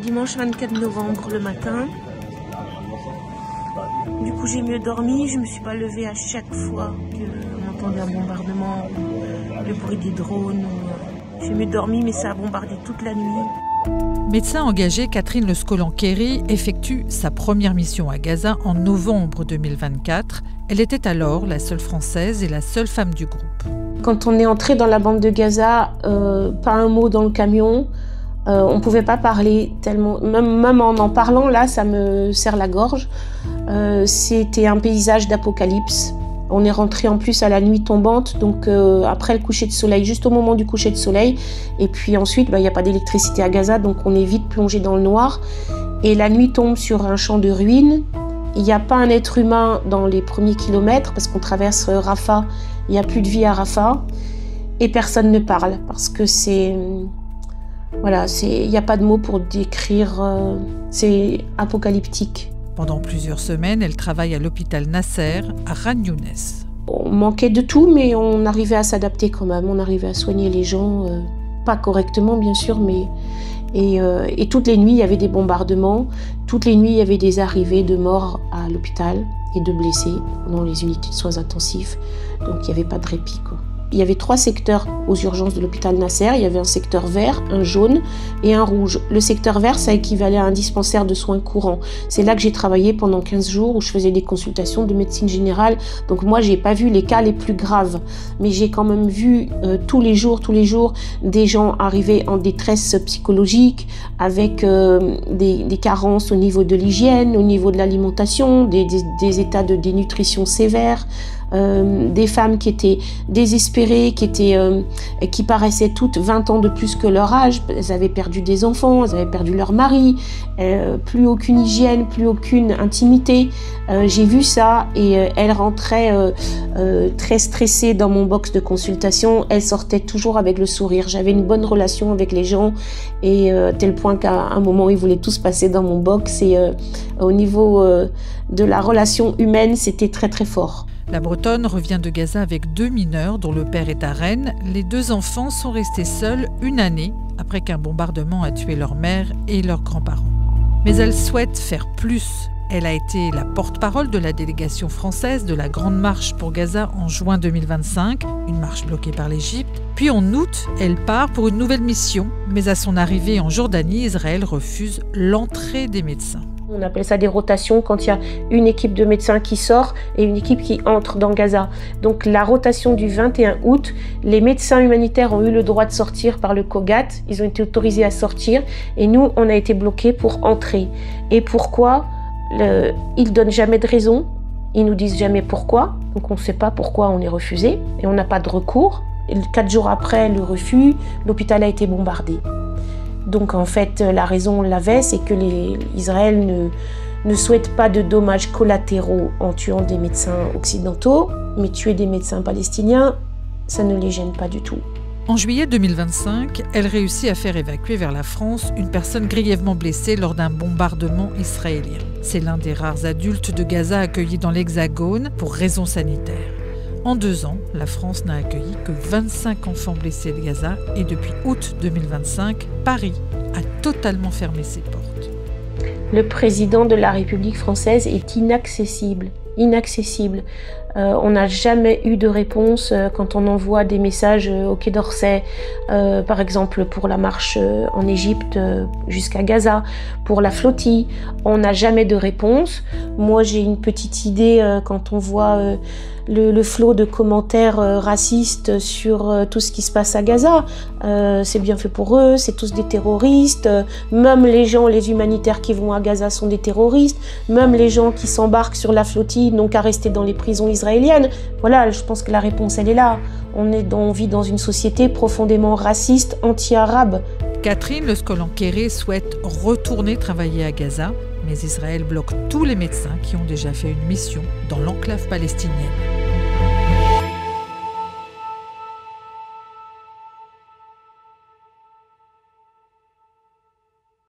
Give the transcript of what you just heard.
Dimanche 24 novembre le matin. Du coup, j'ai mieux dormi. Je ne me suis pas levée à chaque fois qu'on entendait un bombardement ou le bruit des drones. J'ai mieux dormi, mais ça a bombardé toute la nuit. Médecin engagée, Catherine Le Scolan-Kéry effectue sa première mission à Gaza en novembre 2024. Elle était alors la seule Française et la seule femme du groupe. Quand on est entré dans la bande de Gaza, pas un mot dans le camion. On ne pouvait pas parler tellement, même en parlant, là, ça me serre la gorge. C'était un paysage d'apocalypse. On est rentré en plus à la nuit tombante, donc après le coucher de soleil, juste au moment du coucher de soleil. Et puis ensuite, il n'y a pas d'électricité à Gaza, donc on est vite plongé dans le noir. Et la nuit tombe sur un champ de ruines. Il n'y a pas un être humain dans les premiers kilomètres, parce qu'on traverse Rafah, il n'y a plus de vie à Rafah. Et personne ne parle, parce que c'est... Voilà, il n'y a pas de mots pour décrire, c'est apocalyptique. Pendant plusieurs semaines, elle travaille à l'hôpital Nasser à Khan Younes. On manquait de tout, mais on arrivait à s'adapter quand même. On arrivait à soigner les gens, pas correctement bien sûr, mais... Et toutes les nuits, il y avait des bombardements. Toutes les nuits, il y avait des arrivées de morts à l'hôpital et de blessés dans les unités de soins intensifs. Donc il n'y avait pas de répit, quoi. Il y avait 3 secteurs aux urgences de l'hôpital Nasser. Il y avait un secteur vert, un jaune et un rouge. Le secteur vert, ça équivalait à un dispensaire de soins courants. C'est là que j'ai travaillé pendant 15 jours où je faisais des consultations de médecine générale. Donc moi, j'ai pas vu les cas les plus graves, mais j'ai quand même vu tous les jours, des gens arriver en détresse psychologique avec des carences au niveau de l'hygiène, au niveau de l'alimentation, des états de dénutrition sévères. Des femmes qui étaient désespérées, qui paraissaient toutes 20 ans de plus que leur âge. Elles avaient perdu des enfants, elles avaient perdu leur mari, plus aucune hygiène, plus aucune intimité. J'ai vu ça et elles rentraient très stressées dans mon box de consultation. Elles sortaient toujours avec le sourire. J'avais une bonne relation avec les gens et tel point qu'à un moment, ils voulaient tous passer dans mon box et au niveau de la relation humaine, c'était très très fort. La Bretonne revient de Gaza avec 2 mineurs dont le père est à Rennes. Les 2 enfants sont restés seuls une année après qu'un bombardement a tué leur mère et leurs grands-parents. Mais elle souhaite faire plus. Elle a été la porte-parole de la délégation française de la Grande Marche pour Gaza en juin 2025, une marche bloquée par l'Égypte. Puis en août, elle part pour une nouvelle mission. Mais à son arrivée en Jordanie, Israël refuse l'entrée des médecins. On appelle ça des rotations quand il y a une équipe de médecins qui sort et une équipe qui entre dans Gaza. Donc la rotation du 21 août, les médecins humanitaires ont eu le droit de sortir par le COGAT. Ils ont été autorisés à sortir et nous, on a été bloqués pour entrer. Et pourquoi? Ils ne donnent jamais de raison. Ils nous disent jamais pourquoi. Donc on ne sait pas pourquoi on est refusé et on n'a pas de recours. Et 4 jours après le refus, l'hôpital a été bombardé. Donc en fait, la raison, on l'avait, c'est que Israël ne souhaite pas de dommages collatéraux en tuant des médecins occidentaux, mais tuer des médecins palestiniens, ça ne les gêne pas du tout. En juillet 2025, elle réussit à faire évacuer vers la France une personne grièvement blessée lors d'un bombardement israélien. C'est l'un des rares adultes de Gaza accueillis dans l'Hexagone pour raisons sanitaires. En 2 ans, la France n'a accueilli que 25 enfants blessés de Gaza et depuis août 2025, Paris a totalement fermé ses portes. Le président de la République française est inaccessible. On n'a jamais eu de réponse quand on envoie des messages au Quai d'Orsay, par exemple pour la marche en Égypte jusqu'à Gaza, pour la flottille. On n'a jamais de réponse. Moi, j'ai une petite idée quand on voit le flot de commentaires racistes sur tout ce qui se passe à Gaza. C'est bien fait pour eux, c'est tous des terroristes. Même les humanitaires qui vont à Gaza sont des terroristes. Même les gens qui s'embarquent sur la flottille n'ont qu'à rester dans les prisons israéliennes. Voilà, je pense que la réponse, elle est là. On vit dans une société profondément raciste, anti-arabe. Catherine Le Scolan-Kéry souhaite retourner travailler à Gaza, mais Israël bloque tous les médecins qui ont déjà fait une mission dans l'enclave palestinienne.